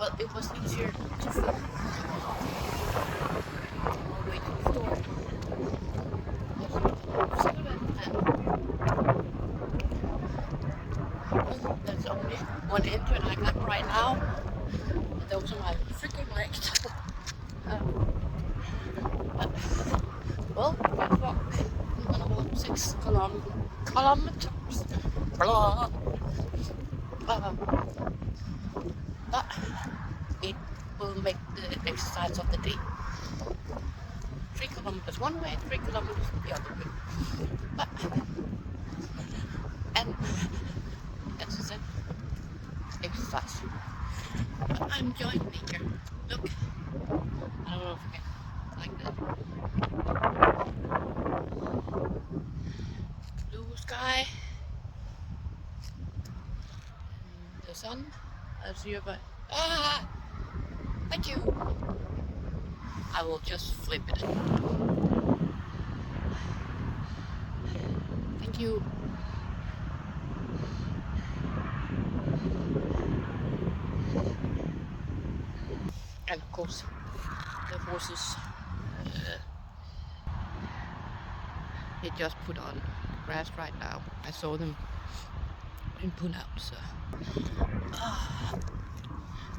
well, it was easier to film on the way to the store. There's only one engine I got right now. Those are my freaking legs. Well, let's walk. I'm gonna walk 6 kilometers. Blah. But it will make the exercise of the day. 3 kilometers one way, 3 kilometers the other way. But, and as I said, exercise. But I'm enjoying nature. Look, I don't know if I can like that. Blue sky. And the sun. As you but thank you. I will just flip it. Thank you. And of course, the horses, they just put on grass right now. I saw them in put out,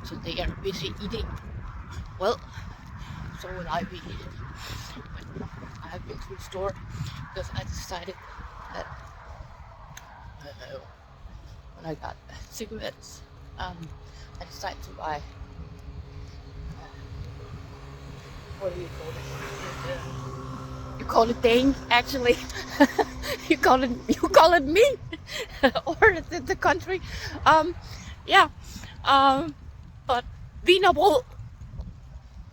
so they are busy eating. Well, so will I be. But I have been to the store because I decided that when I got cigarettes, I decided to buy. What do you call it? You call it Dane, actually. you call it me, or the country. Yeah. But wienerbrød,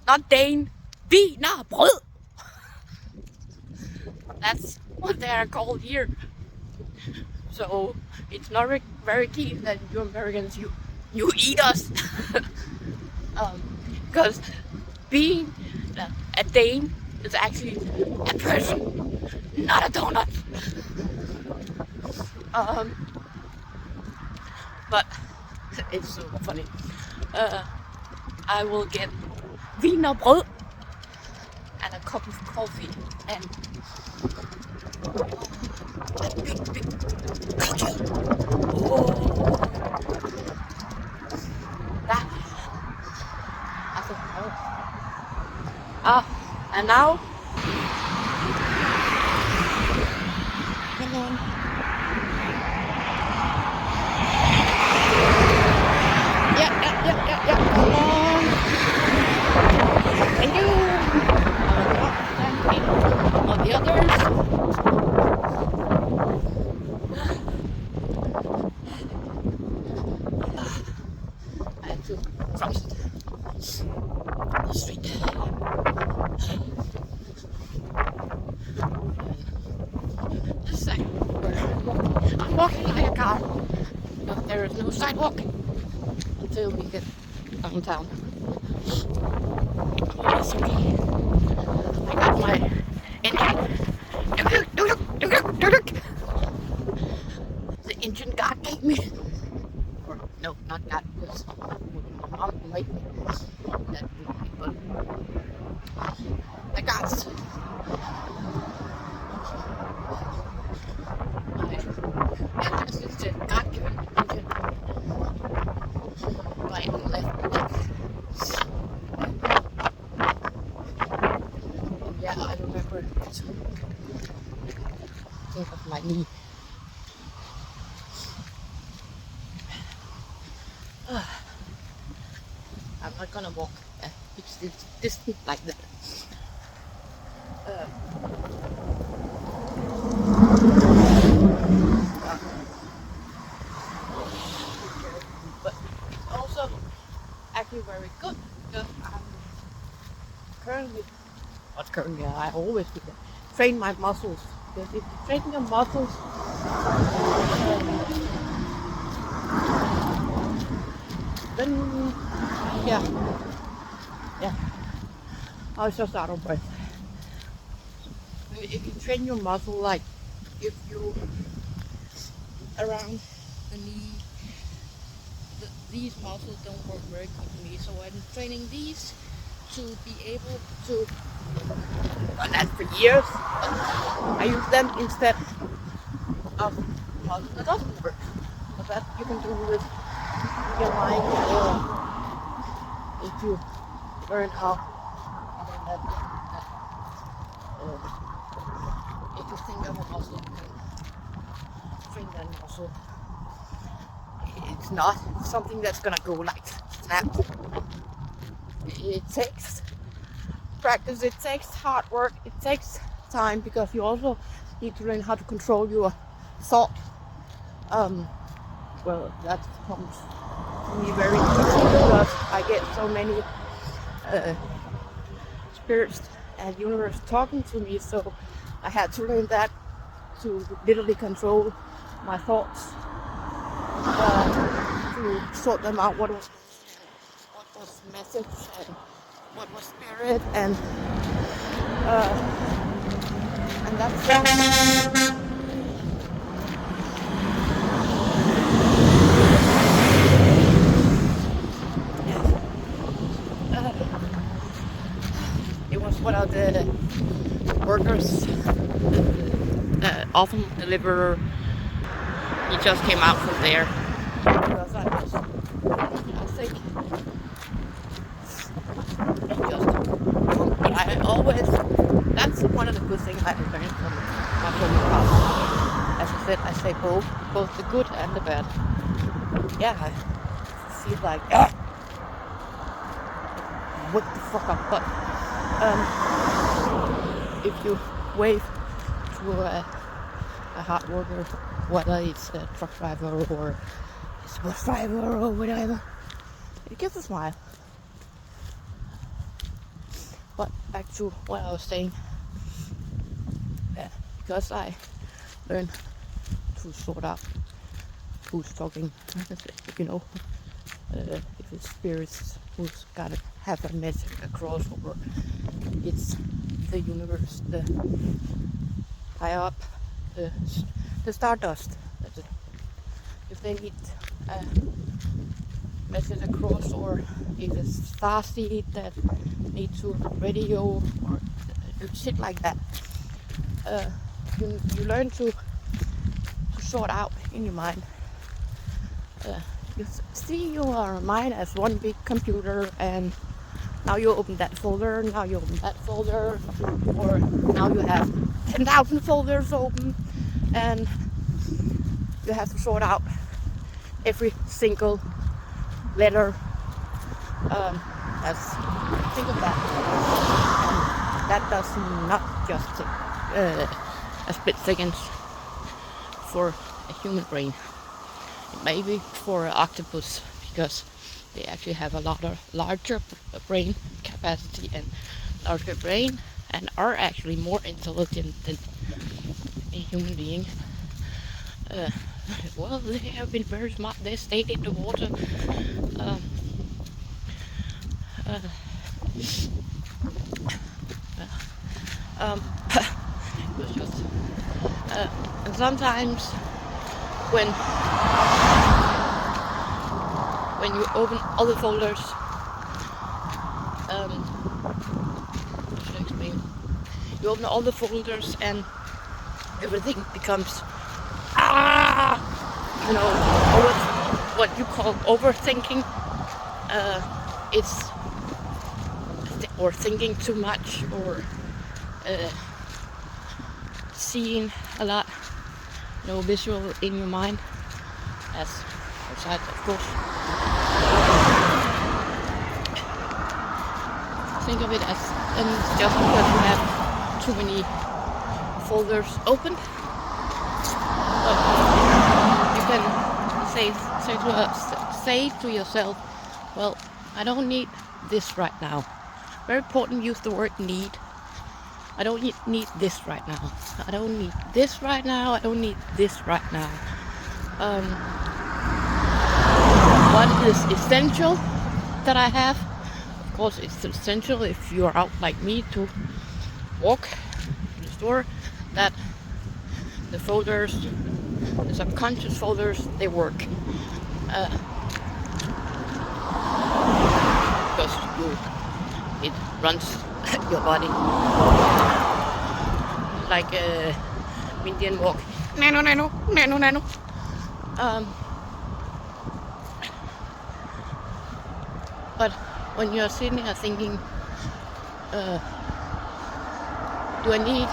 not Dane. Wienerbrød. That's what they are called here. So it's not very key that you Americans you eat us. Because being a Dane is actually a person, not a donut. But it's so funny. I will get wienerbrød and a cup of coffee and a big cookie. Oh. That I think and now come on. Yeah, come on. Thank you. All the others. I had to cross the street. This is like I'm walking like a car. No, there is no sidewalk until we get downtown. Oh, that's okay. I got my engine. The engine God gave me. Or no, not God. Because my mom made me. That but the gods. This is the God-given engine. Right and left. Yeah, I remember to think of my knee. I'm not gonna walk a big distance like that. But also actually very good because I'm currently, not currently, I always do that, train my muscles. Because if you train your muscles, then yeah, I was just out of breath. If you train your muscle, like if you around the knee, these muscles don't work very good for me, so I'm training these to be able to, done that for years, I use them instead of muscles that doesn't work. But that you can do with your mind, if you learn how, if you think of a muscle, you can train that muscle. It's not something that's gonna go like snap. It takes practice, it takes hard work, it takes time, because you also need to learn how to control your thought. Well, that comes to me very easy because I get so many spirits and universe talking to me, so I had to learn that, to literally control my thoughts, to sort them out, what was message and what was spirit, and that's it was one of the workers, often deliverer. He just came out from there because I think I always, that's one of the good things I learned from my home. As I said, I say both the good and the bad. Yeah, I feel like what the fuck up, but if you wave to a hard worker, whether it's a truck driver or a bus driver or whatever, it gives a smile. But back to what I was saying, because I learned to sort out who's talking, you know, if it's spirits who's gotta have a message across, or it's the universe, the higher up, the stardust. If they need a message across, or if it's starseed that need to radio or shit like that, you learn to sort out in your mind. You see your mind as one big computer, and now you open that folder, now you open that folder, or now you have 10,000 folders open, and you have to sort out every single letter. Think of that. And that does not just take a split seconds for a human brain. Maybe for an octopus, because they actually have a lot of larger brain capacity and larger brain, and are actually more intelligent than a human being. Well, they have been very smart. They stayed in the water. It was just, and sometimes when you open all the folders, how should I explain? You open all the folders and everything becomes, you know, what you call overthinking. It's or thinking too much, or seeing a lot, you know, visual in your mind, as outside, of course. Think of it as, and just because you have too many folders open, you can say to yourself, well, I don't need this right now. Very important, use the word need. I don't need this right now. I don't need this right now. I don't need this right now. What is essential that I have? Of course, it's essential if you are out like me to walk to the store, that the folders, the subconscious folders, they work. because it runs your body like a Indian walk. Nano, nano, nano, nano. But when you're sitting here thinking, do I need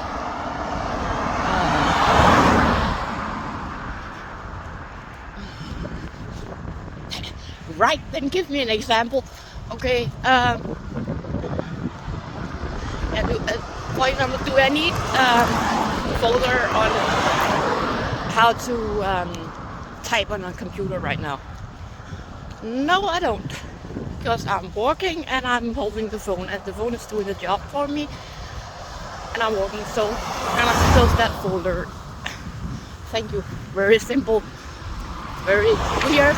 right, then give me an example. Okay, for example, do I need folder on how to type on a computer right now? No, I don't, because I'm working and I'm holding the phone, and the phone is doing the job for me, and I'm working, so I'm gonna close that folder. Thank you. Very simple, very weird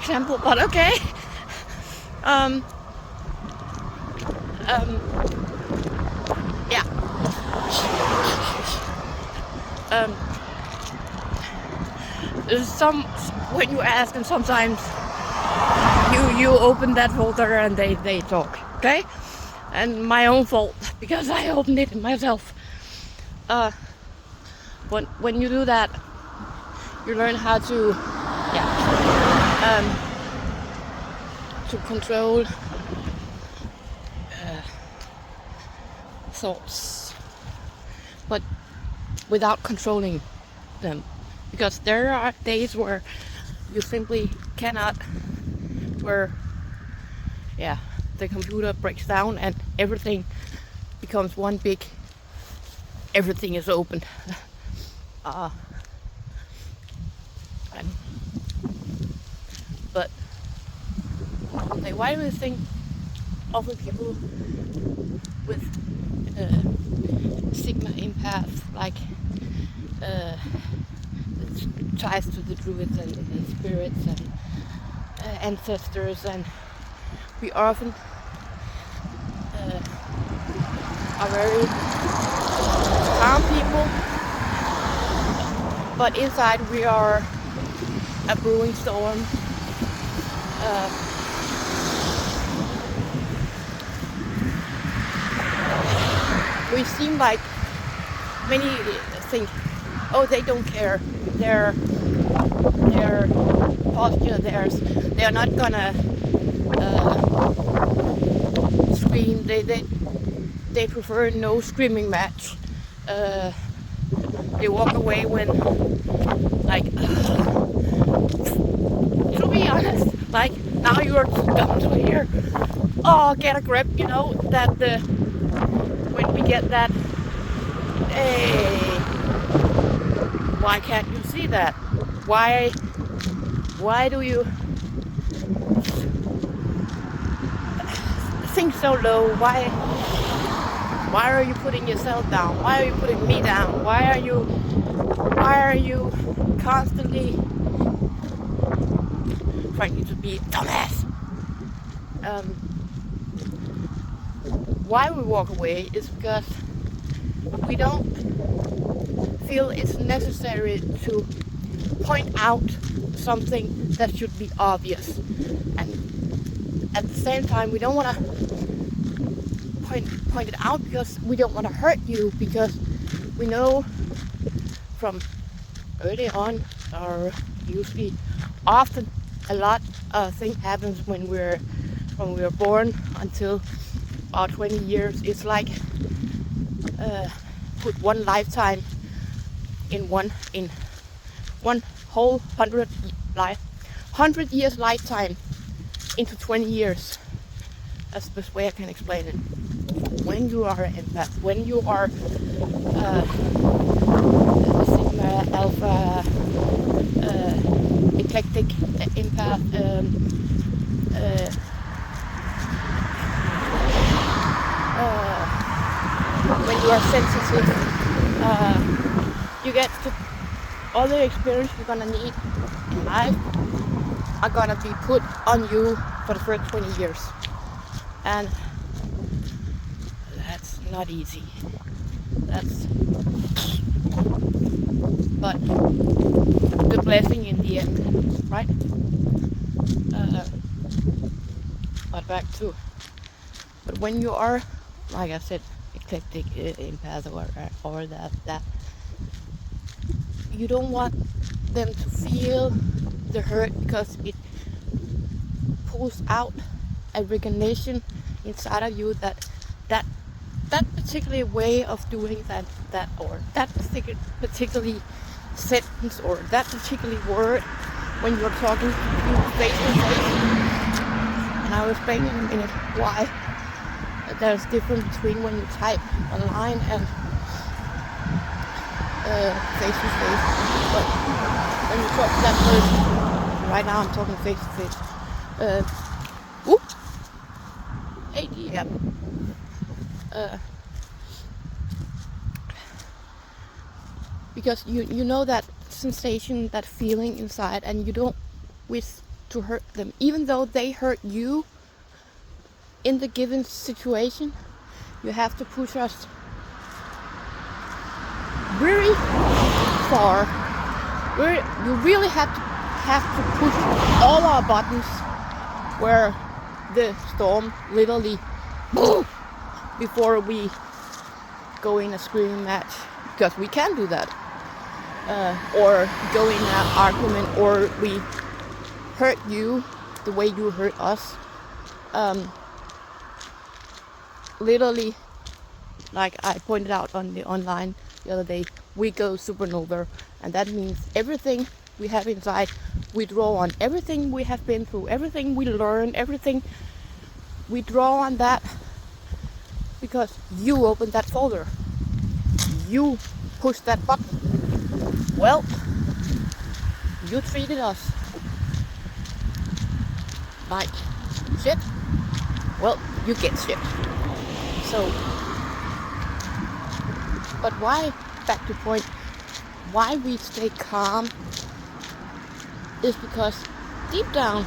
example, but okay. Yeah. When you ask, and sometimes you open that folder and they talk, okay? And my own fault, because I opened it myself. When you do that, you learn how to, to control thoughts, but without controlling them, because there are days where you simply cannot, where the computer breaks down and everything becomes one big, everything is open. But like, why do you think often people with Sigma empaths, like ties to the druids and the spirits and ancestors, and we often are very calm people, but inside we are a brewing storm. We seem like many think, oh, they don't care, their posture, they are not gonna scream. They prefer no screaming match. They walk away when, like, to be honest, like, now you're done to here. Oh, get a grip, you know, that when we get that, hey, why can't you see that? Why do you think so low? Why are you putting yourself down? Why are you putting me down? Why are you constantly trying to be dumbass? Why we walk away is because we don't feel it's necessary to point out something that should be obvious, and at the same time we don't want to point it out because we don't want to hurt you, because we know from early on, or usually often, a lot of things happens when we're born until about 20 years. It's like put one lifetime in one whole 100 years lifetime into 20 years. That's the best way I can explain it. When you are an empath, when you are Sigma, Alpha, eclectic empath, when you are sensitive, you get to all the experience you're gonna need in life are gonna be put on you for the first 20 years, and that's not easy. But the blessing in the end, right? But back to, but when you are, like I said, eclectic, empath, or that you don't want them to feel the hurt, because it pulls out a recognition inside of you that that particular way of doing that or that particularly sentence or that particular word when you're talking to people face to face. And I will explain in a minute why there's difference between when you type online and face to face. But when you talk to that person, right now I'm talking face to face. Yeah. Because you know that sensation, that feeling inside, and you don't wish to hurt them, even though they hurt you in the given situation. You have to push us very far. You really have to push all our buttons where the storm literally before we go in a screaming match, because we can do that, or go in an argument, or we hurt you the way you hurt us. Literally, like I pointed out on the online the other day, we go supernova, and that means everything we have inside we draw on, everything we have been through, everything we learn, everything we draw on that, because you opened that folder, you pushed that button. Well, you treated us like shit. Well, you get shit. So, but why, back to point, why we stay calm is because deep down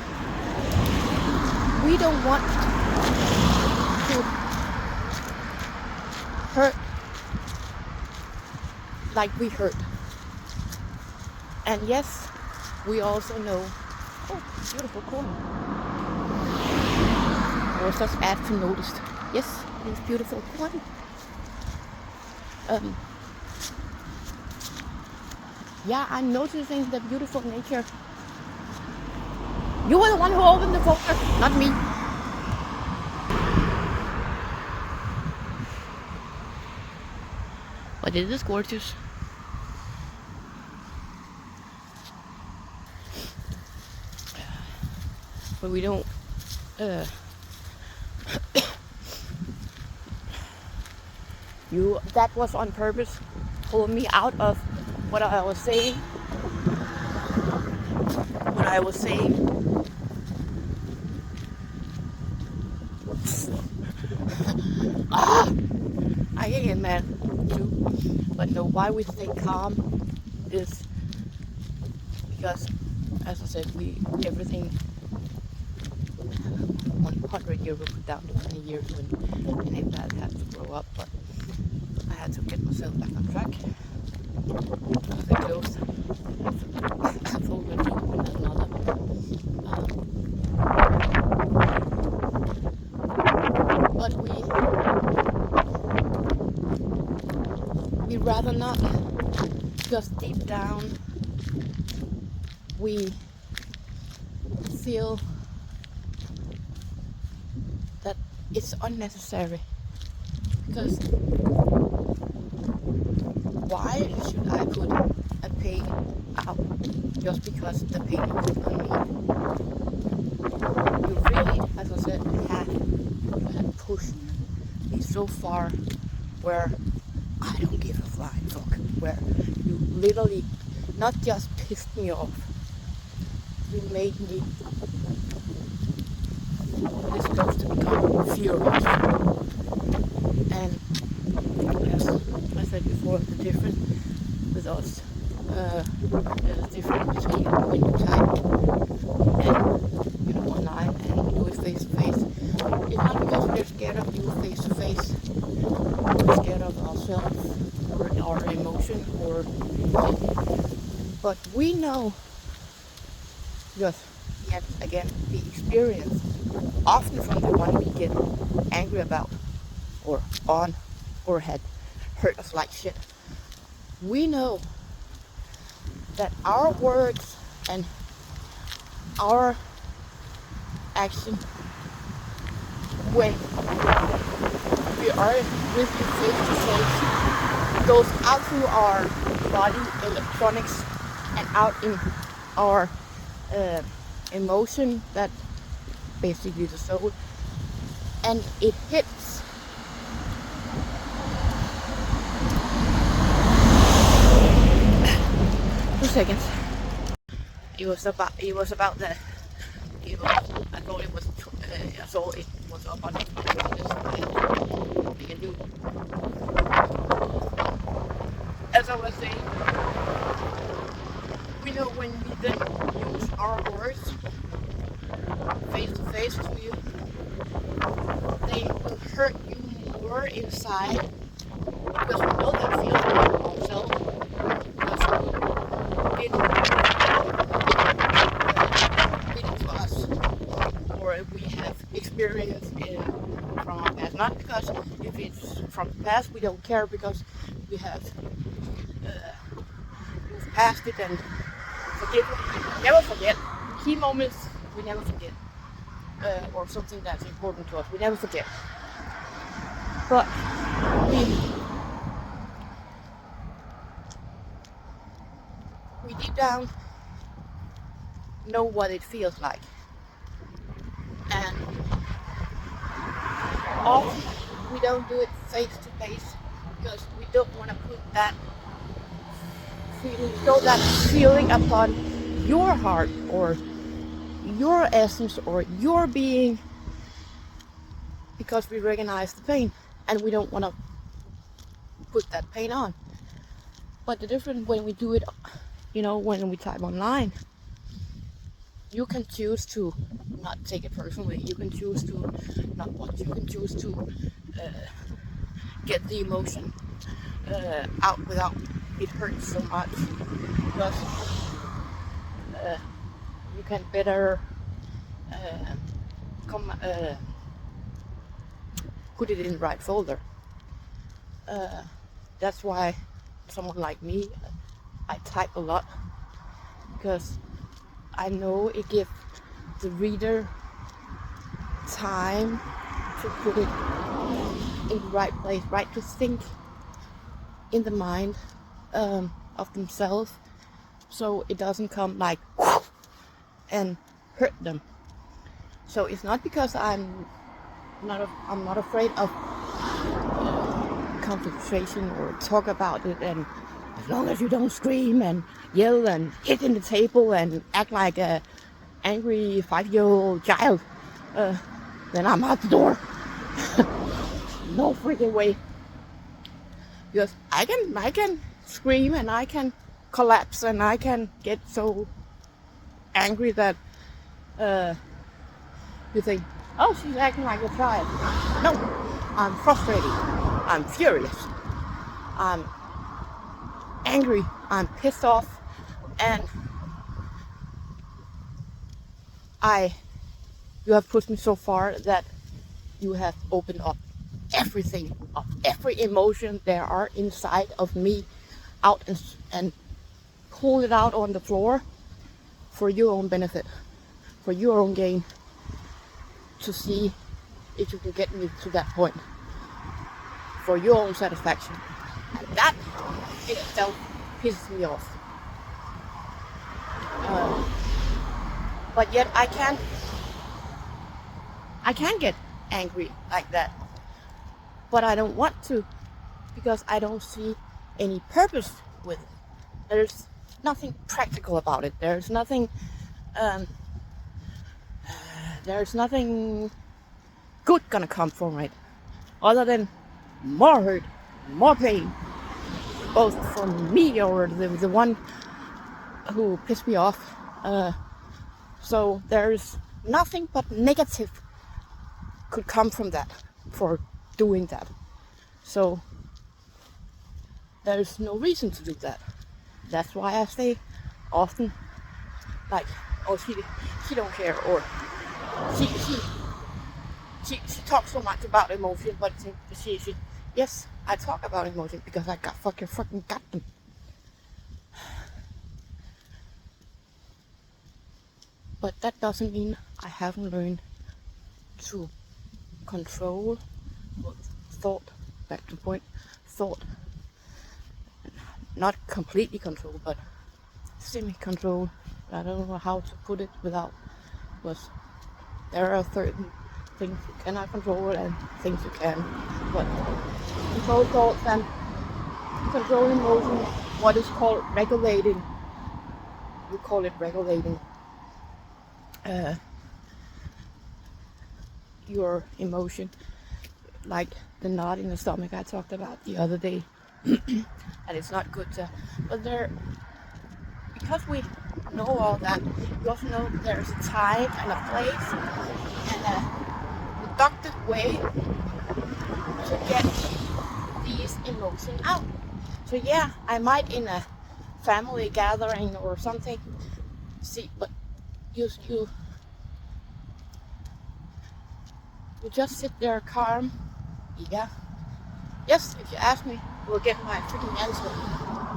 we don't want to hurt like we hurt. And yes, we also know, oh, beautiful corn. I was just asked to notice. Yes, it's beautiful corn. Yeah, I'm noticing the beautiful nature. You were the one who opened the folder, not me. But it is gorgeous. But we don't that was on purpose, pulling me out of what I was saying. I get mad too. But no, why we stay calm is because, as I said, everything 100 years we put down to 20 years when that had to grow up, but I had to get myself back on track. They closed. I told them another. But we rather not, because deep down we feel that it's unnecessary. Because why should I put a pain out just because the pain is on me? You really, as I said, have pushed me so far where I don't give a flying fuck. Where you literally not just pissed me off, you made me this close to become furious. And as I said before, the difference with us, there's a difference between when you type and online and do it face to face. It's not because we're scared of you face to face. We're scared of ourselves or our emotion, but we know. Just again the experience, often from the one we get angry about or on or had hurt us like shit. We know that our words and our action when we are with you face to face goes out through our body electronics and out in our emotion, that basically the soul, and it hits 2 seconds. It was about the. I thought it was. I saw it was up on the. As I was saying, we know when we then use our words face to face to you, they will hurt you more inside, because we know that feeling ourselves, because it to us, or we have experienced it from our past. Not because if it's from the past we don't care, because we have moved past it and forgive. Never forget. Key moments we never forget, or something that's important to us we never forget. But we deep down know what it feels like, and often we don't do it face to face because we don't want to put that feeling upon your heart or your essence or your being, because we recognize the pain and we don't want to put that pain on. But the difference when we do it, when we type online, you can choose to not take it personally. You can choose to not watch. You can choose to get the emotion out without it hurts so much, because you can better put it in the right folder. That's why someone like me, I type a lot, because I know it gives the reader time to put it in the right place, right, to think in the mind of themselves, so it doesn't come like and hurt them. So it's not because I'm not afraid of concentration or talk about it, and as long as you don't scream and yell and hit in the table and act like a angry 5-year-old child, then I'm out the door. No freaking way. Because I can scream and I can collapse and I can get so angry that you think, oh, she's acting like a child. No, I'm frustrated. I'm furious. I'm angry. I'm pissed off. And you have pushed me so far that you have opened up everything, of every emotion there are inside of me, out and pull it out on the floor for your own benefit, for your own gain, to see if you can get me to that point, for your own satisfaction. And that in itself pisses me off. But yet I can get angry like that, but I don't want to, because I don't see any purpose with it. There's nothing practical about it. There's nothing good gonna come from it, other than more hurt, more pain, both from me or the one who pissed me off. So there's nothing but negative could come from that, for doing that. So there's no reason to do that. That's why I say often like, oh, she don't care, or she talks so much about emotion, but she yes, I talk about emotion because I got fucking got them. But that doesn't mean I haven't learned to control thought. Back to point, thought. Not completely control, but semi-control. I don't know how to put it without, because there are certain things you cannot control and things you can. But control thoughts and control emotion, what is called regulating. You call it regulating your emotion, like the knot in the stomach I talked about the other day. And it's not good to, but because we know all that, we also know there's a time and a place and a productive way to get these emotions out. So yeah, I might in a family gathering or something see, but you just sit there calm. Yeah. Yes, if you ask me, you'll get my freaking answer.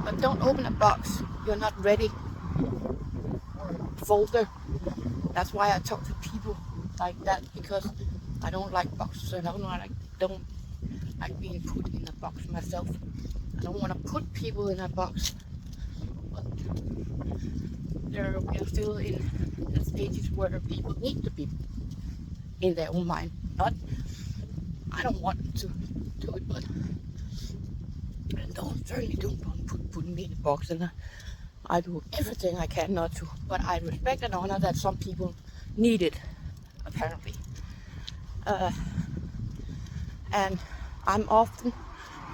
But don't open a box you're not ready, or folder. That's why I talk to people like that, because I don't like boxes and I don't like being put in a box myself. I don't want to put people in a box. But we are still in the stages where people need to be in their own mind. Not, I don't want to do it, but certainly don't put me in a box, and I do everything I can not to. But I respect and honor that some people need it, apparently. And I'm often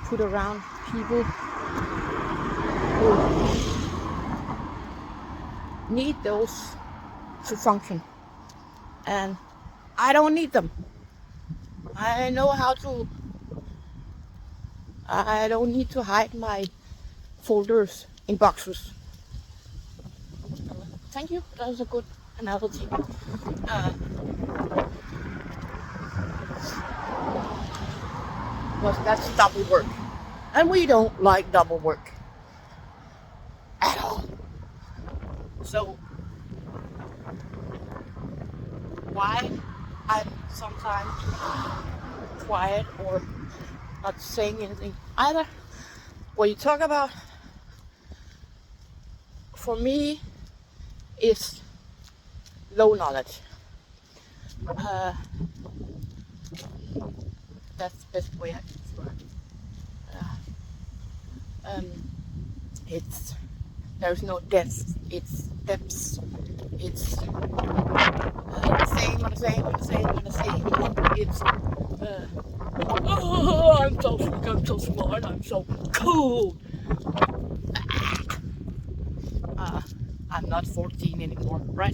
put around people who need those to function, and I don't need them. I know how to. I don't need to hide my folders in boxes. Thank you. That was a good analogy. Because that's double work, and we don't like double work at all. So why I'm sometimes quiet or not saying anything either. What you talk about for me is low knowledge. That's the best way I can describe it. It's, there's no depth. It's depths. It's the same. It's oh, I'm so slick, I'm so smart, I'm so cool. I'm not 14 anymore, right?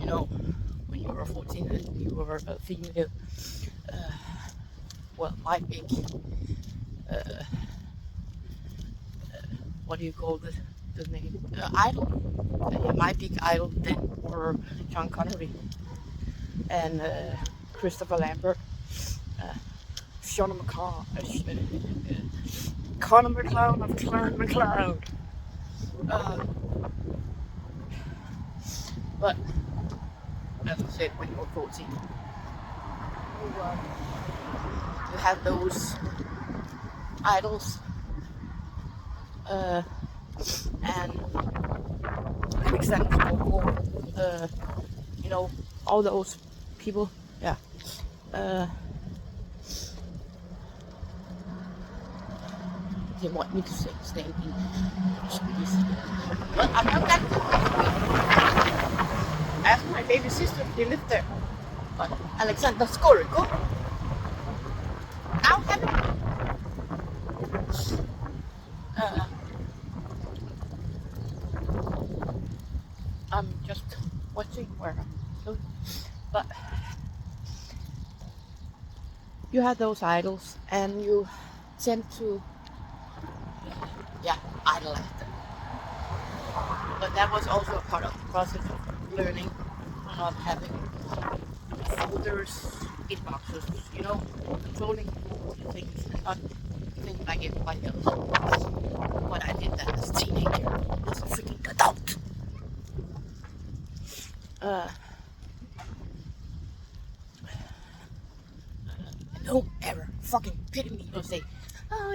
You know, when you were 14 and you were a female, well, my big, what do you call the name? Idol. My big idol then were Sean Connery and Christopher Lambert, Sean McCall, Connor McCloud of Clan McCloud. But as I said, when you're 14, you have those idols, and Alexander, you know, all those people, yeah. They want me to stay in Swedish. But I'm not that good. Ask my baby sister, they live there. But Alexander Skorko. Now have it. I'm just watching where I'm going. But you have those idols and you tend to, yeah, idolized them. But that was also a part of the process of learning, not having folders, inboxes, you know, controlling things and not think like everybody else. But I did that as a teenager, as a freaking adult. Don't ever fucking pity me or say, oh,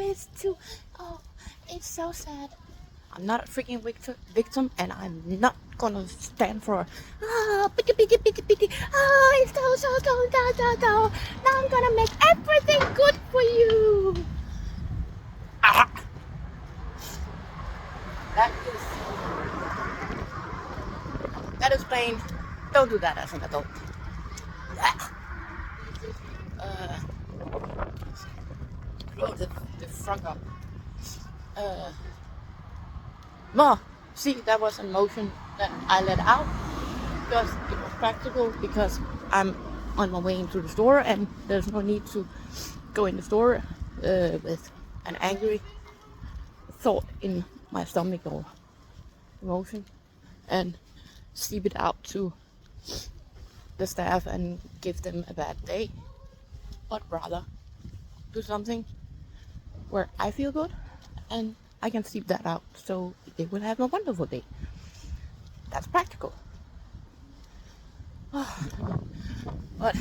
it's so sad. I'm not a freaking victim, and I'm not gonna stand for, pity, it's so, now I'm gonna make everything good for you. Ah. That is plain. Don't do that as an adult. Blow the frog up. No, see, that was an emotion that I let out because it was practical, because I'm on my way into the store and there's no need to go in the store with an angry thought in my stomach or emotion and seep it out to the staff and give them a bad day, but rather do something where I feel good and I can seep that out so they will have a wonderful day. That's practical. But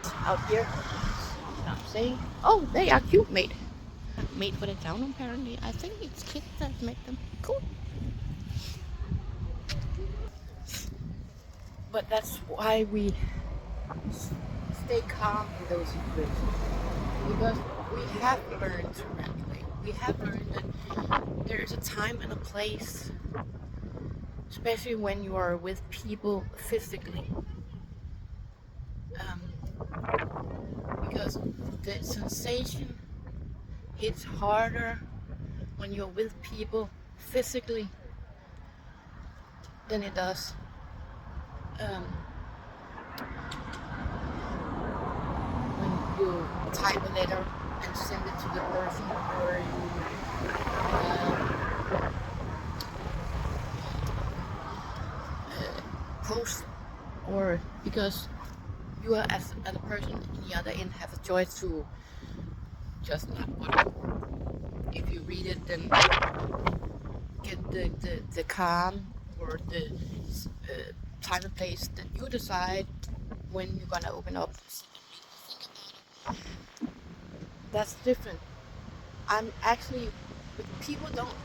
out here, I'm saying, oh, they are cute, made for the town apparently. I think it's kids that make them cool. But that's why we stay calm in those situations, because we have learned to regulate. We have learned that there is a time and a place, especially when you are with people physically, because the sensation hits harder when you're with people physically than it does when you type a letter and send it to the person, or you post, or because you are as a person in the other end have a choice to just not whatever. If you read it, then get the calm or the time and place that you decide when you're gonna open up and think about it. That's different. I'm actually, people don't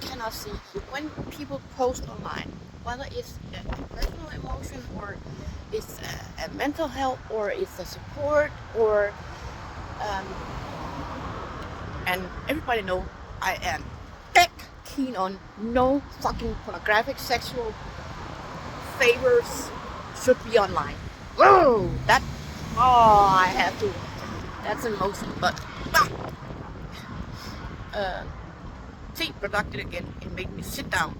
cannot see when people post online, whether it's a personal emotion or it's a mental health or it's a support or and everybody know I am keen on no fucking pornographic sexual favors should be online. Whoa, that, I have to, that's an emotion, but see, productive again, it made me sit down.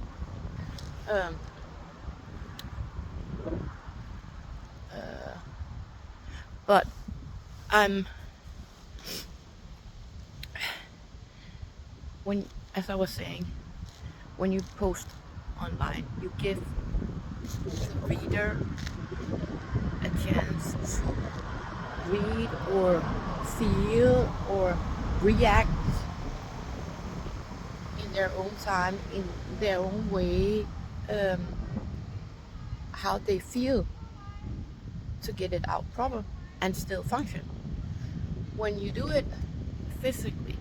But when, as I was saying, when you post online, you give the reader a chance to read or feel or react in their own time, in their own way, how they feel, to get it out proper and still function. When you do it physically,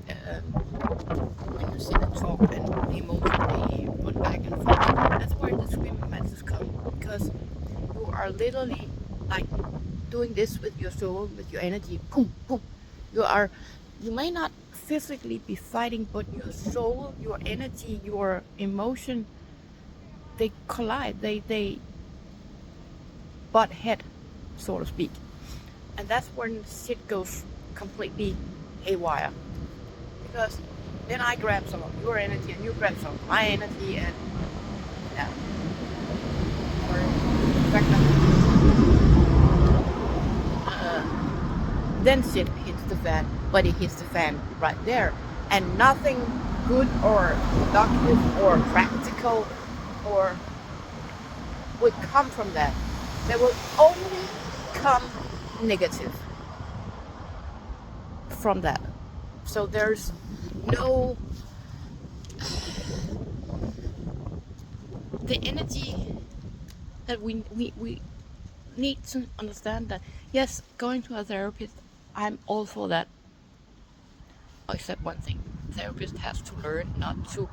when you sit and talk and emotionally put back and forth, that's where the screaming matches come, because you are literally like doing this with your soul, with your energy. Boom, boom. You may not physically be fighting, but your soul, your energy, your emotion, they collide. They butt head, so to speak. And that's when shit goes completely haywire. Because then I grab some of your energy and you grab some of my energy, and yeah. Or in fact, then shit hits the fan, but it hits the fan right there. And nothing good or productive or practical or would come from that. There will only come negative from that. So there's no, the energy that we need to understand that, yes, going to a therapist, I'm all for that. Except one thing, therapist has to learn not to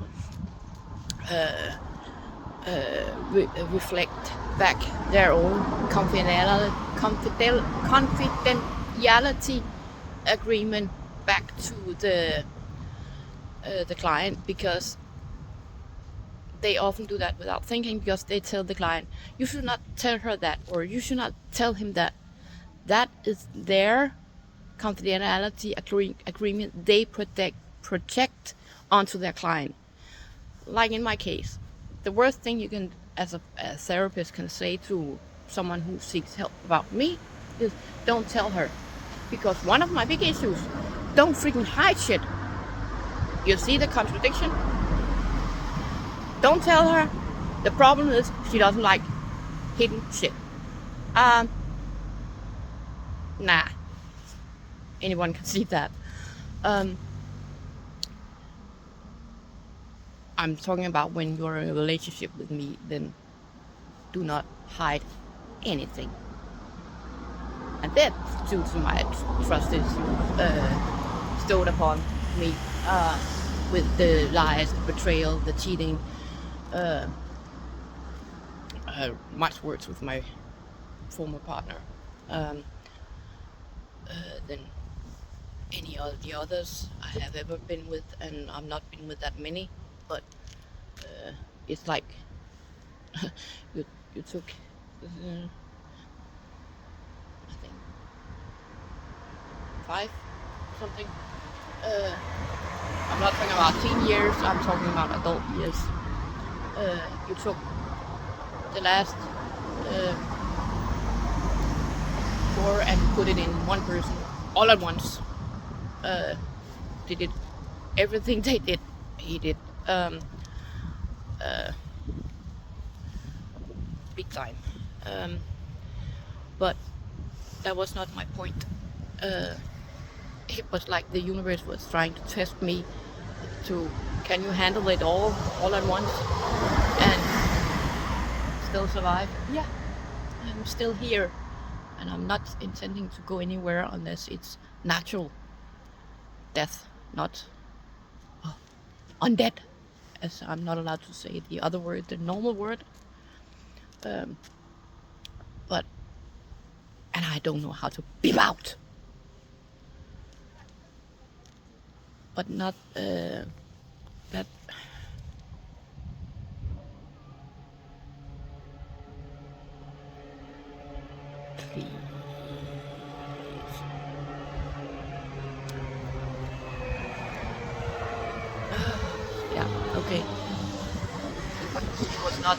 reflect back their own confidentiality agreement back to the client, because they often do that without thinking, because they tell the client, you should not tell her that, or you should not tell him that. That is their confidentiality agreement they project onto their client. Like in my case, the worst thing you can, as a therapist, can say to someone who seeks help about me is, don't tell her. Because one of my big issues, don't freaking hide shit. You see the contradiction? Don't tell her. The problem is she doesn't like hidden shit. Nah. Anyone can see that. I'm talking about when you're in a relationship with me, then do not hide anything. And that's due to my trust issue stowed upon me with the lies, the betrayal, the cheating, much worse with my former partner than any of the others I have ever been with, and I've not been with that many, but it's like you took I think 5 something. I'm not talking about teen years, I'm talking about adult years. You took the last 4 and put it in one person all at once. They did everything they did. He did big time. But that was not my point. It was like the universe was trying to test me to, can you handle it all at once and still survive? Yeah, I'm still here, and I'm not intending to go anywhere unless it's natural death, not undead, as I'm not allowed to say the other word, the normal word. But, and I don't know how to beep out. But not that. Please. Yeah. Okay. It was not.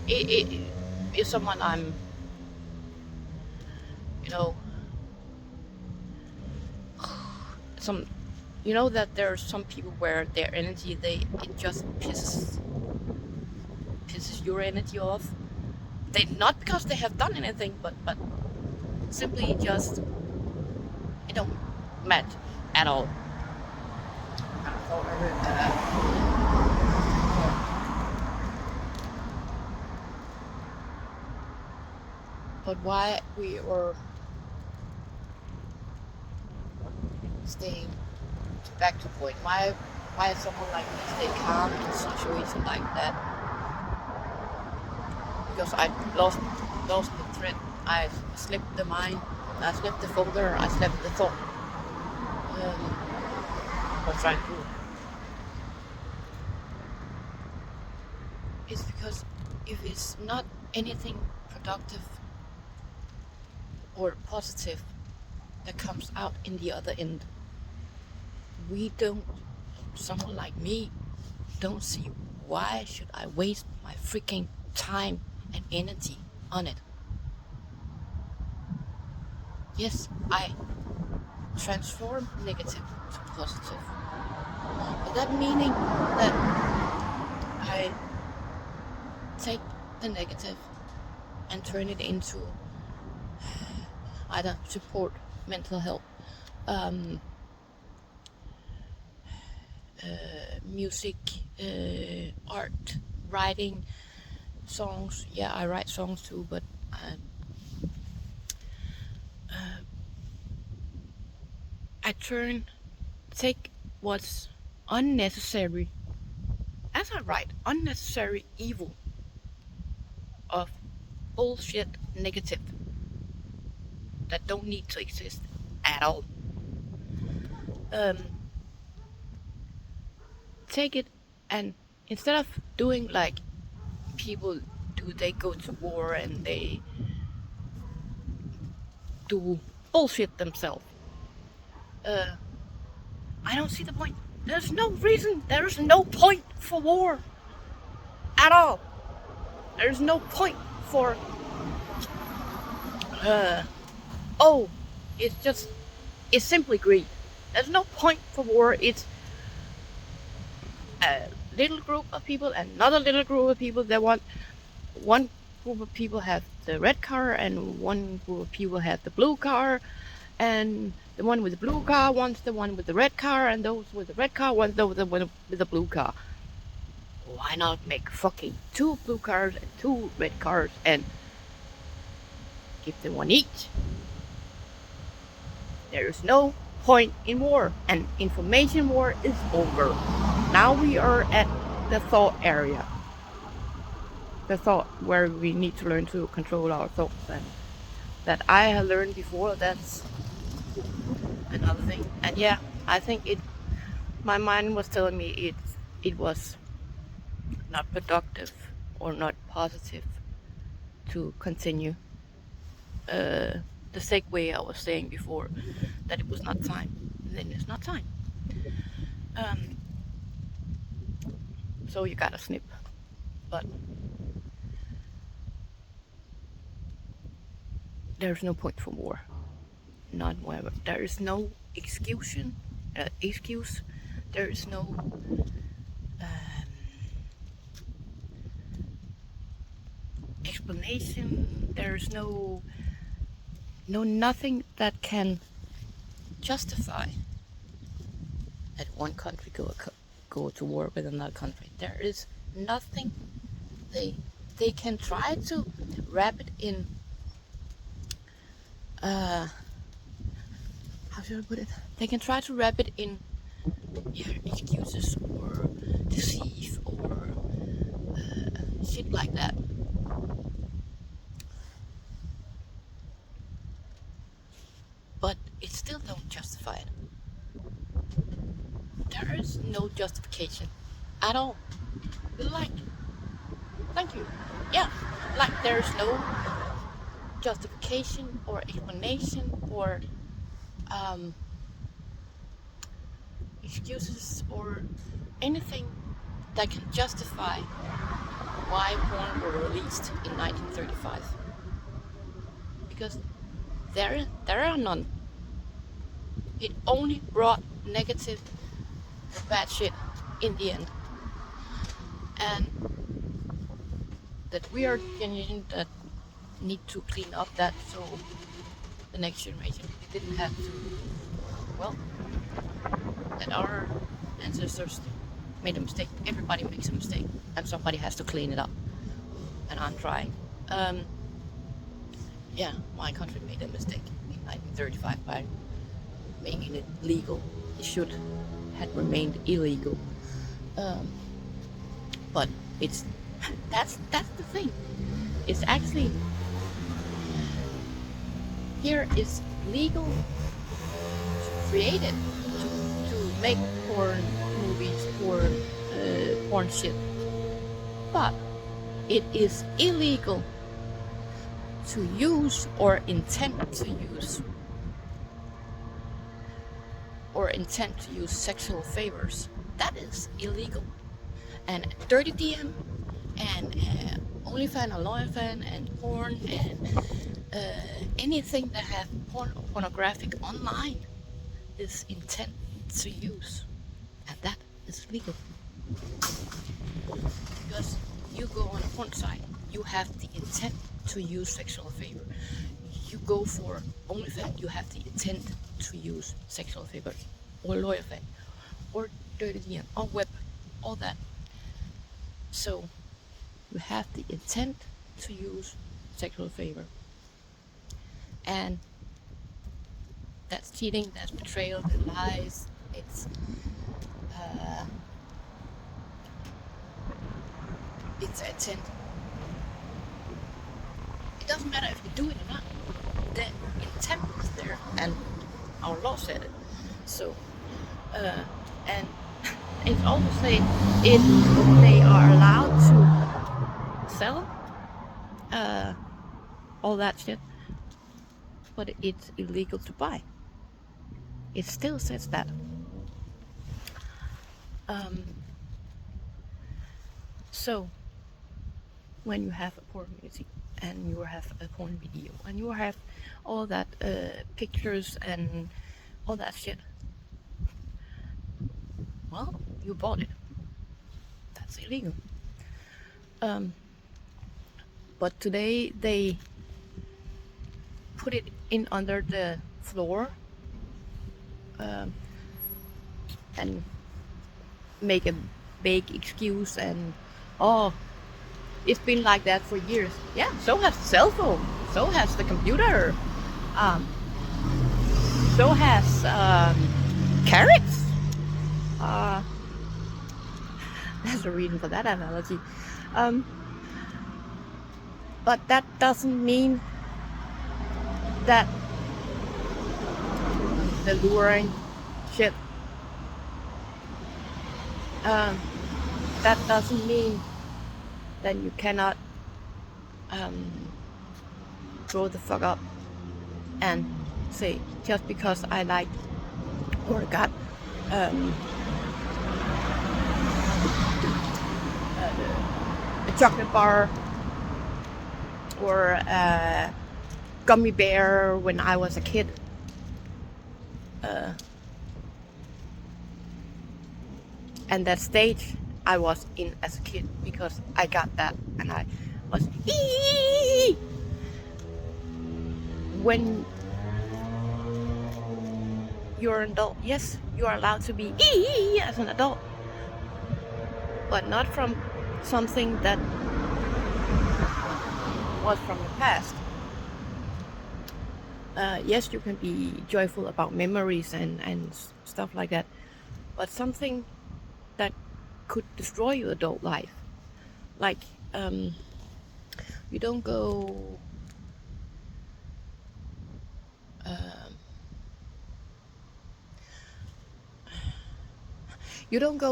It is someone I'm. You know that there are some people where their energy, it just pisses your energy off. They, not because they have done anything, but simply just it don't match at all. I thought I heard that. But why we are staying back to point? Why someone like me stay calm in a situation like that? Because I lost the thread. I slipped the mind. I slipped the folder. I slipped the thought. What's trying to do? It's because if it's not anything productive or positive that comes out in the other end, someone like me don't see why should I waste my freaking time and energy on it. yes, I transform negative to positive. But that meaning that I take the negative and turn it into either support mental health, music, art, writing, songs. Yeah, I write songs too, but I take what's unnecessary, as I write, unnecessary evil of bullshit negative that don't need to exist at all. Take it, and instead of doing like people do, they go to war and they do bullshit themselves. I don't see the point. There's no reason. There's no point for war at all. There's no point for it's simply greed. There's no point for war. It's a little group of people and another little group of people. They want one group of people have the red car and one group of people have the blue car, and the one with the blue car wants the one with the red car, and those with the red car want the one with the blue car. Why not make fucking 2 blue cars and 2 red cars and give them one each? There is no point in war, and information war is over. Now we are at the thought area. The thought where we need to learn to control our thoughts, and that I have learned before, that's another thing. And yeah, I think my mind was telling me it was not productive or not positive to continue the segue I was saying before, that it was not time. And then it's not time. So you gotta snip. But there's no point for war. Not whatever. There is no excuse. There is no explanation. There's no nothing that can justify that one country go to war with another country. There is nothing. They can try to wrap it in how should I put it? They can try to wrap it in excuses or deceive or shit like that. But it still don't justify it. There is no justification at all. Like, thank you. Yeah, like there's no justification or explanation or excuses or anything that can justify why porn were released in 1935. Because there are none. It only brought negative, bad shit in the end. And that we are the generation that need to clean up that, so the next generation didn't have to, well, that our ancestors made a mistake. Everybody makes a mistake, and somebody has to clean it up, and I'm trying. Yeah, my country made a mistake in 1935 by making it legal. It should have remained illegal. But that's the thing. It's actually here is legal to create it, to make porn movies, porn shit. But it is illegal to use or intend to use sexual favors. That is illegal. And dirty DM and OnlyFans and LawFan and porn and anything that have pornographic online is intent to use, and that is legal. Because you go on a porn site, you have the intent to use sexual favor. You go for OnlyFans, you have the intent to use sexual favor, or LawyerFan, or Dirty DM, or web, all that. So you have the intent to use sexual favor, and that's cheating, that's betrayal, that's lies. It's intent. It doesn't matter if you do it or not. The intent is there, and our law said it. So, and it's also saying if they are allowed to sell all that shit, but it's illegal to buy. It still says that. So when you have a porn music and you have a porn video and you have all that pictures and all that shit, well, you bought it. That's illegal. But today they put it in under the floor and make a big excuse, and it's been like that for years. Yeah, so has the cell phone, so has the computer, so has carrots. That's a reason for that analogy. But that doesn't mean that the luring shit, that doesn't mean that you cannot grow the fuck up and say, just because I like or got a chocolate bar or a gummy bear when I was a kid, and that stage I was in as a kid because I got that and I was ee! When you're an adult, yes, you are allowed to be ee! As an adult, but not from something that was from the past. Yes, you can be joyful about memories and stuff like that, but something that could destroy your adult life, like you don't go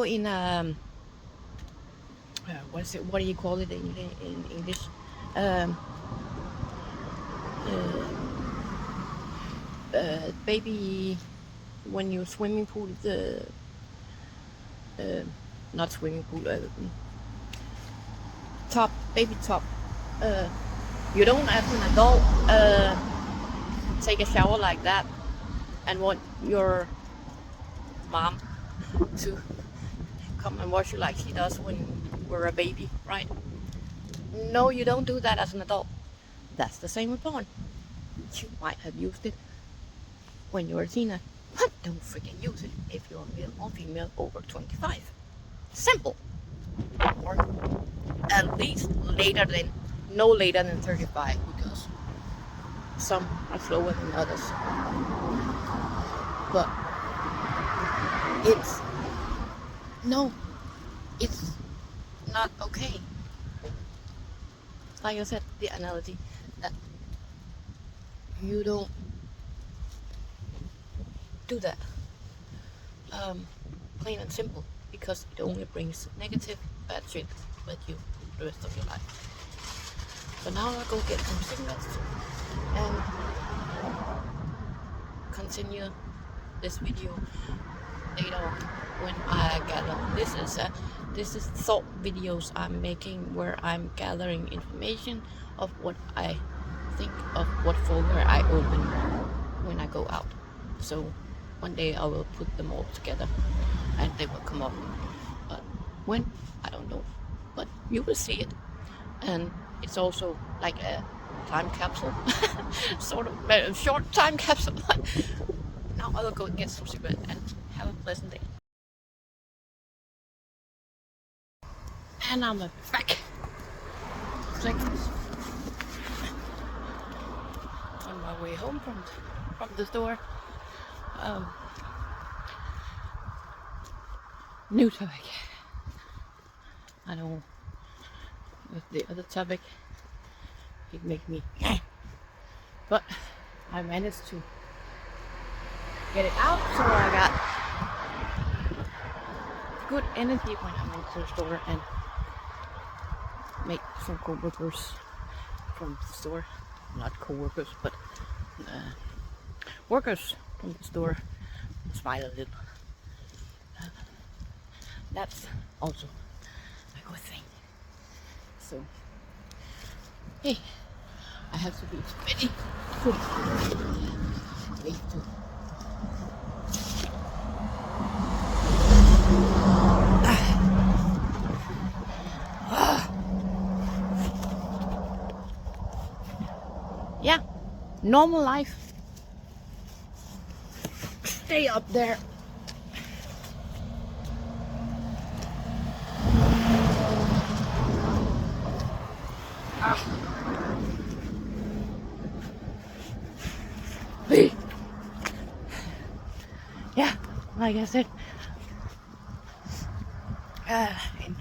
in what do you call it in English, baby, when you swimming pool, not swimming pool, baby top. You don't, as an adult, take a shower like that and want your mom to come and wash you like she does when you were a baby, right? No, you don't do that as an adult. That's the same with porn. You might have used it when you were a teenager, but don't freaking use it if you're male or female over 25. Simple. Or at least no later than 35, because some are slower than others. But it's not okay. Like I said, the analogy that you don't do that, plain and simple, because it only brings negative, bad shit with you the rest of your life. So now I'll go get some cigarettes and continue this video later on when I gather. This is thought videos I'm making where I'm gathering information of what I think of what folder I open when I go out. So one day I will put them all together and they will come up. But when? I don't know. But you will see it. And it's also like a time capsule. Sort of a short time capsule. Now I will go and get some cigarette and have a pleasant day. And I'm back. Seconds. On my way home from the store. New topic. I know with the other topic it made me but I managed to get it out, so I got good energy when I went to the store and made some co-workers from the store, not co-workers but workers from the store smile a little. That's also a good thing. So hey, I have to be ready to wait to yeah, normal life. Stay up there. Yeah, like I said, in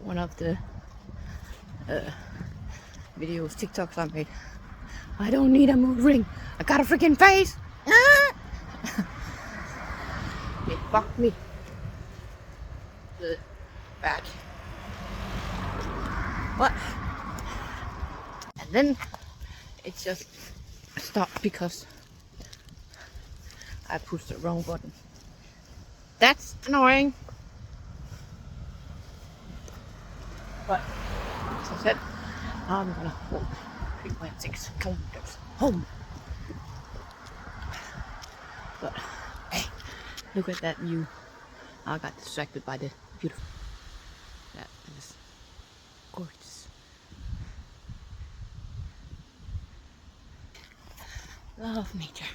one of the videos, TikToks I made, I don't need a mood ring. I got a freaking face. It fucked me the back. What? And then it just stopped because I pushed the wrong button. That's annoying. But as I said, I'm gonna walk 3.6 kilometers home. But hey, look at that view. I got distracted by the beautiful. That is gorgeous. Love nature.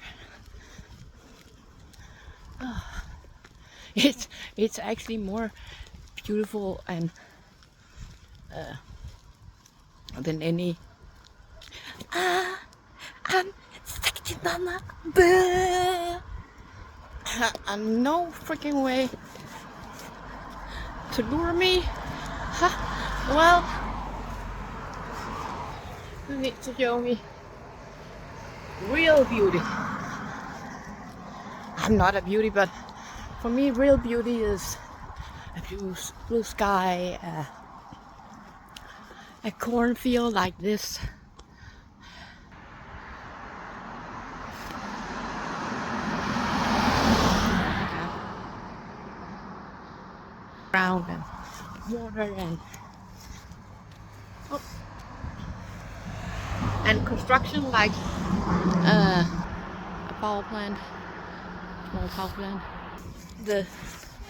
Oh, it's actually more beautiful and than any. I'm sexy mama. And no freaking way to lure me. Well, you need to show me real beauty. I'm not a beauty, but for me, real beauty is a blue sky, a cornfield like this. Ground and water and construction like a power plant, small power plant. The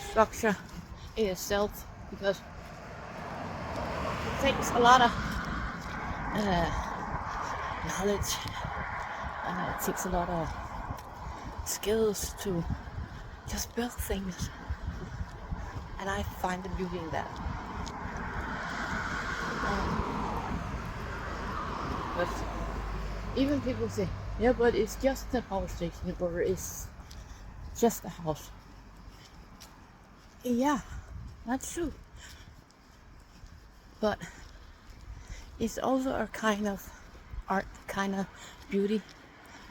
structure in itself, because it takes a lot of knowledge, it takes a lot of skills to just build things, and I find the beauty in that. But even people say, yeah, but it's just a power station, or it's just a house. Yeah, that's true. But it's also a kind of art, kind of beauty,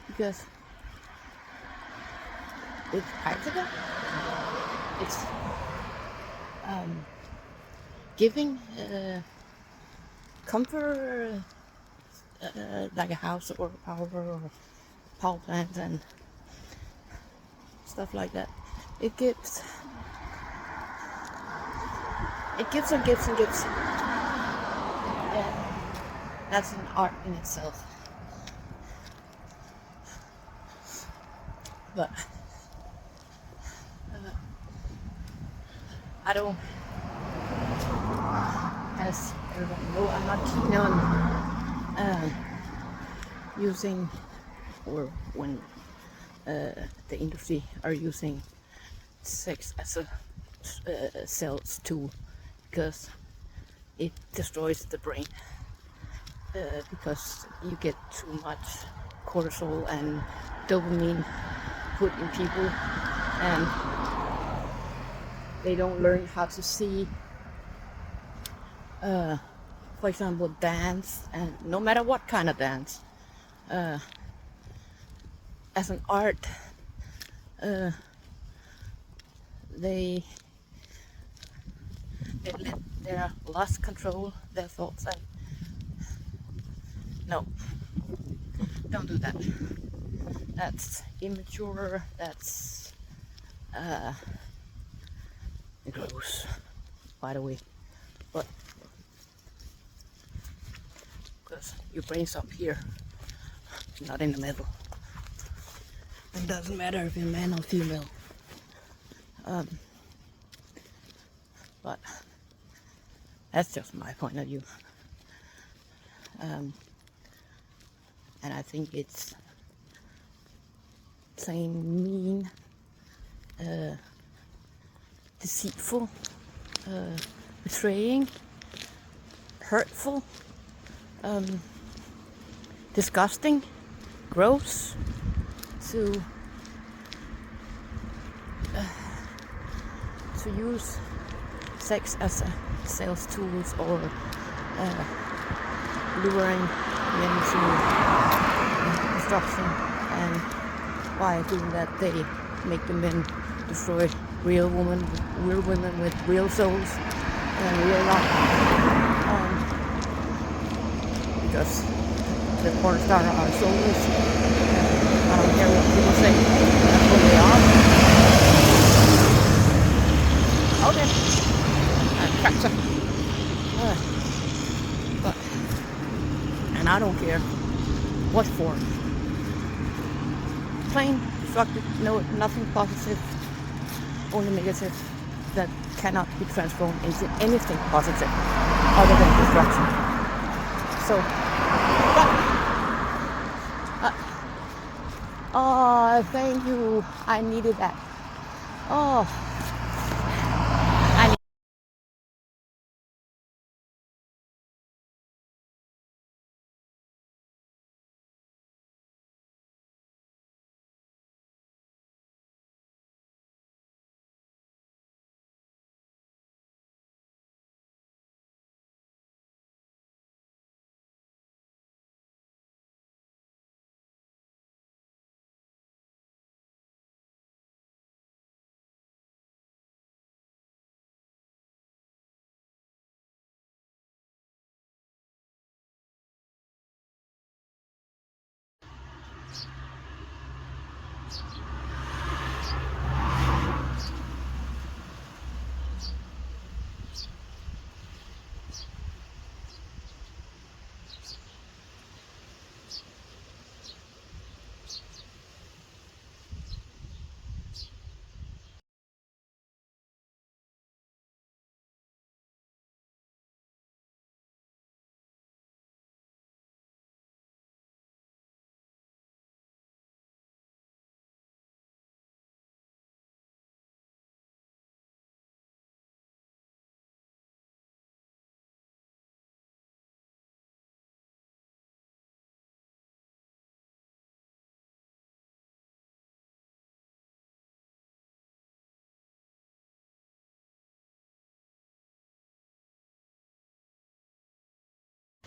because it's practical. It's giving comfort, like a house or power plant and stuff like that. It gives and gives and gives. Yeah. That's an art in itself. But I don't, as everybody know, I'm not keen on using, or when the industry are using sex as a sales tool, because it destroys the brain, because you get too much cortisol and dopamine put in people, and they don't learn how to see, for example, dance, and no matter what kind of dance, as an art. They lost control their thoughts, and no, don't do that. That's immature, that's gross, by the way. But because your brain's up here, not in the middle. It doesn't matter if you're man or female. But that's just my point of view. And I think it's plain mean, deceitful, betraying, hurtful, disgusting, gross to use sex as a sales tools, or luring men to destruction, and by doing that they make the men destroy real women with real souls and real life, because the porn star are soulless. I don't care what people say, that's what they are. Okay, tractor. But, and I don't care what for. Plain, destructive, no, nothing positive, only negative, that cannot be transformed into anything positive other than destruction. So, oh, thank you. I needed that. Oh.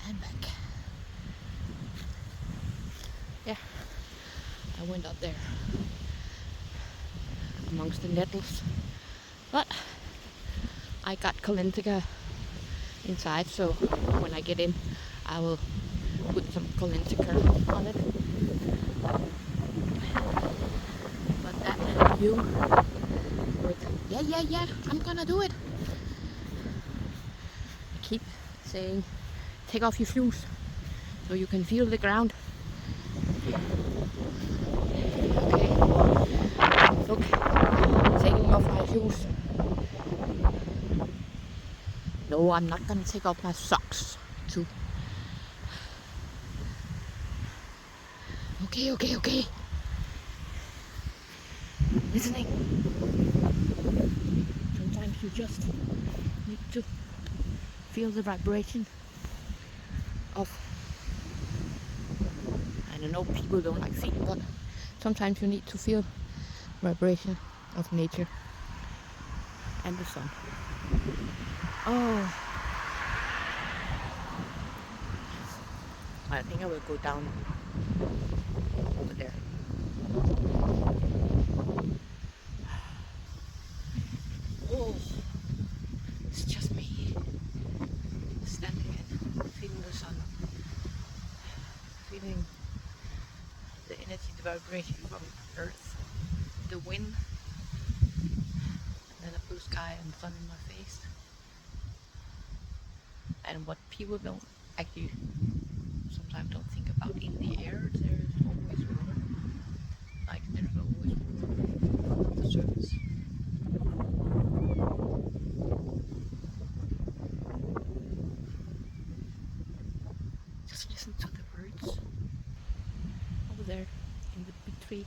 And back. Yeah, I went out there amongst the nettles, but I got Kinde inside, so when I get in I will put some Kinde on it. But that view with yeah, I'm gonna do it. I keep saying take off your shoes, so you can feel the ground. Okay, look, taking off my shoes. No, I'm not gonna take off my socks too. Okay. Listening. Sometimes you just need to feel the vibration of, I don't know, people don't like feet, but sometimes you need to feel vibration of nature and the sun. Oh, I think I will go down over there. Oh, it's just me standing and feeling the sun, feeling the energy, the vibration from earth, the wind, and then a blue sky and sun in my face. And what people don't actually sometimes don't think about, in the air there's always water. Like there's always water on the surface. Just listen to the birds over there in the big tree.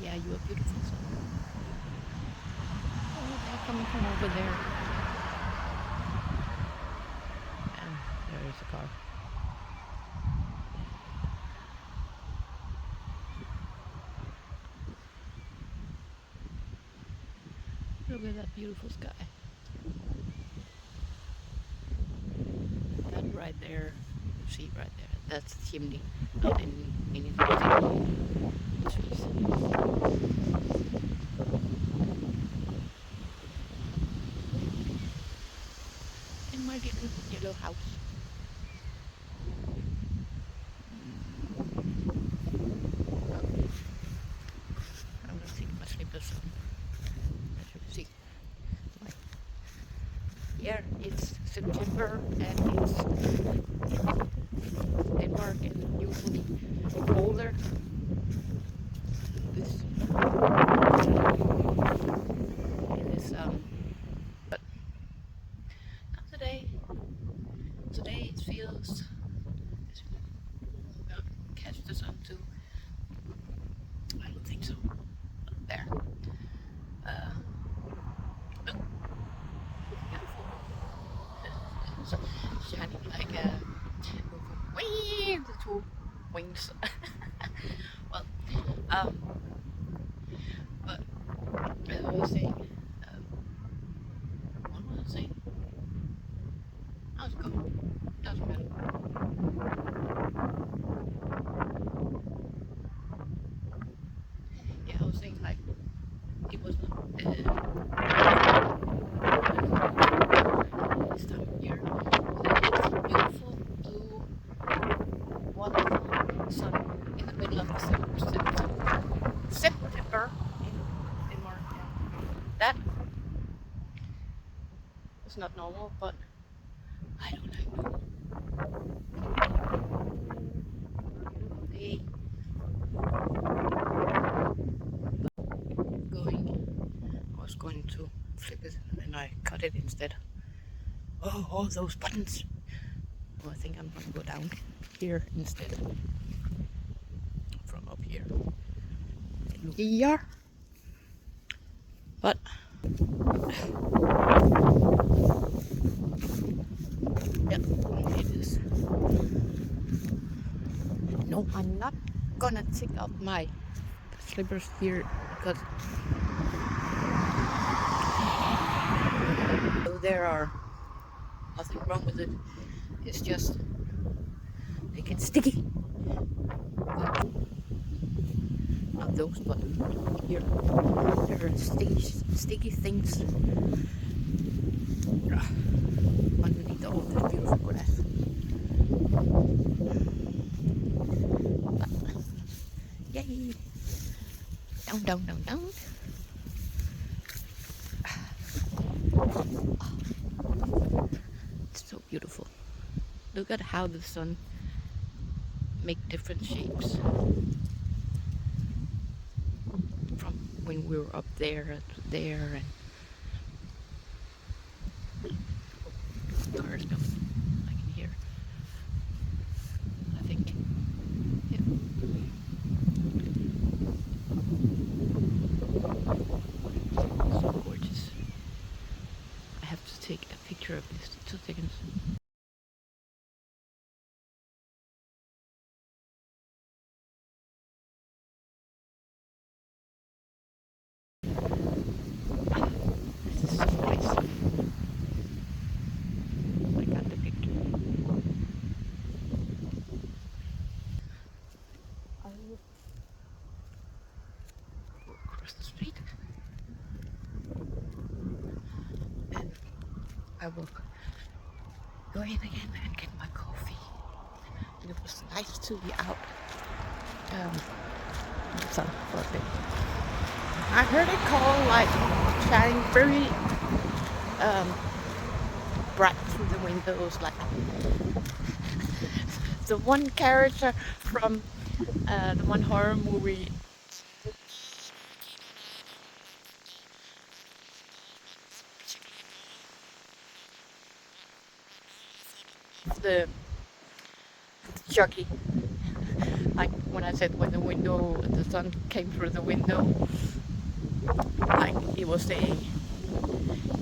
Yeah, you are beautiful, son. Oh, they're coming from over there. And there is a car. Look at that beautiful sky. That right there, you see right there, that's the chimney. Not anything trees. In my little yellow house. I'm gonna take my slippers on. As you can see. Here it's September and it's Denmark and usually colder. This it is but not today. Today it feels catch the sun too. I don't think so. There. Look. Beautiful. Shining like a whee, the two wings. Well, but as I was saying, what was I saying? I was going. Doesn't matter. Yeah, I was saying like it was not this time of year. It's beautiful blue, wonderful sun in the middle of the September in Denmark. That is not normal, but I don't like normal. They I was going to flip it and then I cut it instead. Oh, all those buttons. Well, I think I'm going to go down here instead from up here. Yeah. But yep, it is. No, I'm not gonna take off my slippers here because there are nothing wrong with it. It's just they get sticky. Not those, but here there are sticky things underneath all this beautiful grass. But, yay! Down. It's so beautiful. Look at how the sun make different shapes from when we were up there to there, and stars coming. I can hear. I think. Yeah. So gorgeous. I have to take a picture of this. 2 seconds. This is so nice. I got the picture. I will go across the street and I will go in again and get my coffee. And it was nice to be out in the sun for a bit. I heard it called like shining very bright through the windows, like the one character from the one horror movie. The Chucky, like when I said when the sun came through the window, like he was saying,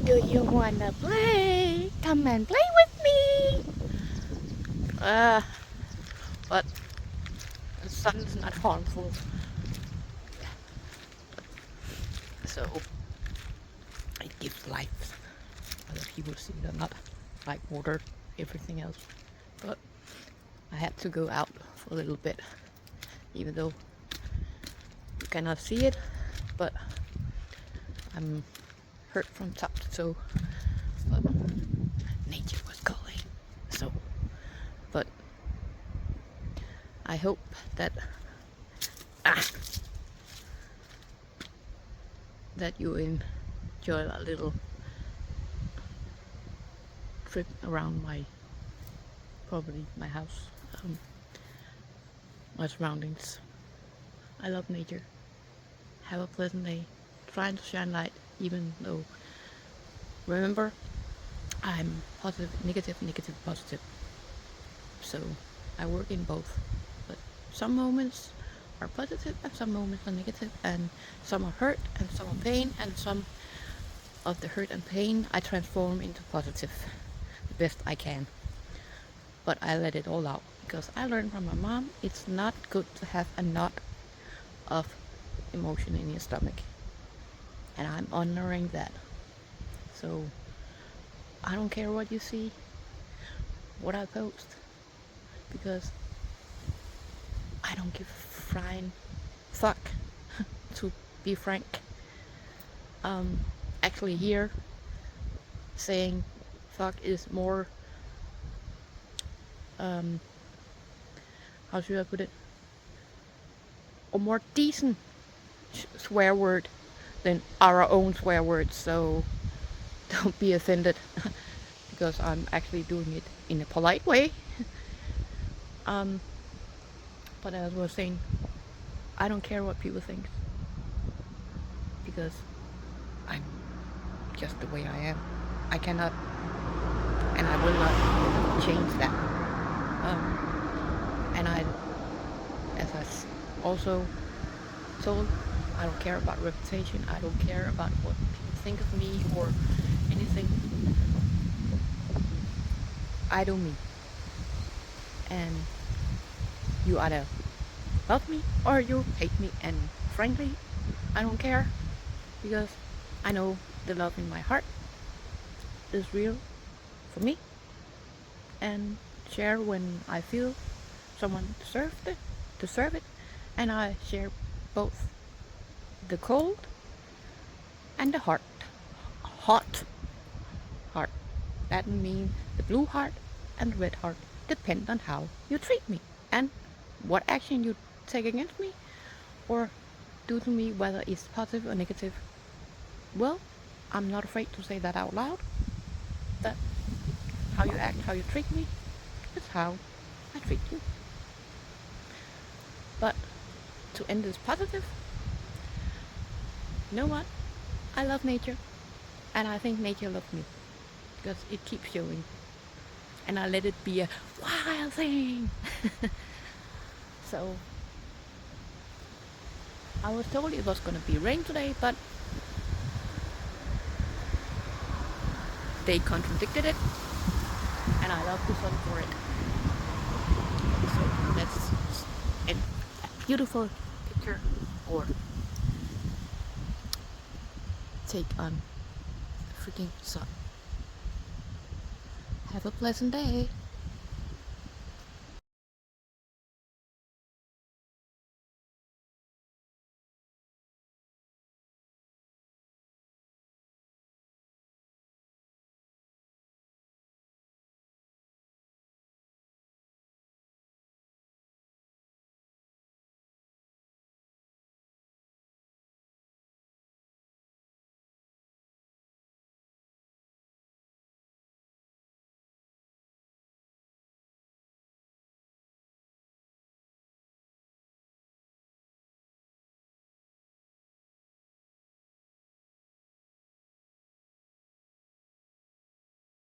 "Do you wanna play? Come and play with me." But the sun is not harmful, so it gives life. Whether people see it or not, like water, everything else. But I had to go out for a little bit, even though you cannot see it, but I'm hurt from top to toe. But nature was calling. So, but I hope that that you enjoy a little trip around my property, my house, my surroundings. I love nature. Have a pleasant day. Trying to shine light, even though, remember, I'm positive, negative, negative, positive. So I work in both. But some moments are positive and some moments are negative, and some are hurt and some are pain, and some of the hurt and pain I transform into positive the best I can. But I let it all out because I learned from my mom it's not good to have a knot of emotion in your stomach, and I'm honoring that. So I don't care what you see, what I post, because I don't give a flying fuck. To be frank, actually here saying fuck is more how should I put it, a more decent swear word than our own swear words, so don't be offended because I'm actually doing it in a polite way. But as I was saying, I don't care what people think because I'm just the way I am. I cannot and I will not change that. And as I also told, I don't care about reputation. I don't care about what people think of me or anything. I do me. And you either love me or you hate me. And frankly, I don't care because I know the love in my heart is real for me, and share when I feel someone deserve it, and I share both the cold and the hot heart. That means the blue heart and the red heart depend on how you treat me and what action you take against me or do to me, whether it's positive or negative. Well, I'm not afraid to say that out loud, that how you act, how you treat me That's how I treat you. But to end this positive, you know what? I love nature, and I think nature loves me because it keeps showing, and I let it be a wild thing. So I was told it was gonna be rain today, but they contradicted it, and I love the sun for it. So that's a beautiful picture or take on the freaking sun. Have a pleasant day.